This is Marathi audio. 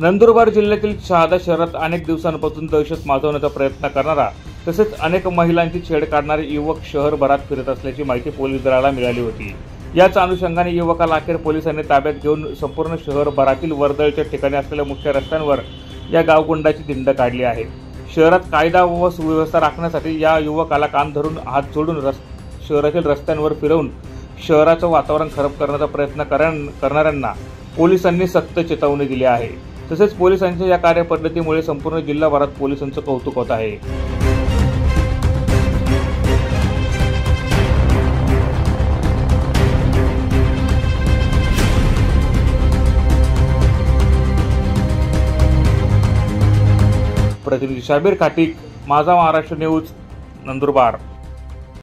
नंदुरबार जिल्ह्यातील शहादा शहरात अनेक दिवसांपासून दहशत माजवण्याचा प्रयत्न करणारा तसेच अनेक महिलांची छेड काढणारे युवक शहरभरात फिरत असल्याची माहिती पोलीस दलाला मिळाली होती। याच अनुषंगाने युवकाला अखेर पोलिसांनी ताब्यात घेऊन संपूर्ण शहरभरातील वर्दळीच्या ठिकाणी असलेल्या मुख्य रस्त्यांवर या गावगुंडाची धिंड काढली आहे। शहरात कायदा व सुव्यवस्था राखण्यासाठी या युवकाला कान धरून हात जोडून शहरातील रस्त्यांवर फिरवून शहराचं वातावरण खराब करण्याचा प्रयत्न करणाऱ्यांना पोलिसांनी सक्त चेतावणी दिली आहे। तसेच पोलिसांच्या या कार्यपद्धतीमुळे संपूर्ण जिल्हाभरात पोलिसांचं कौतुक होत आहे। प्रतिनिधी शाबीर खाटीक, माझा महाराष्ट्र न्यूज, नंदुरबार।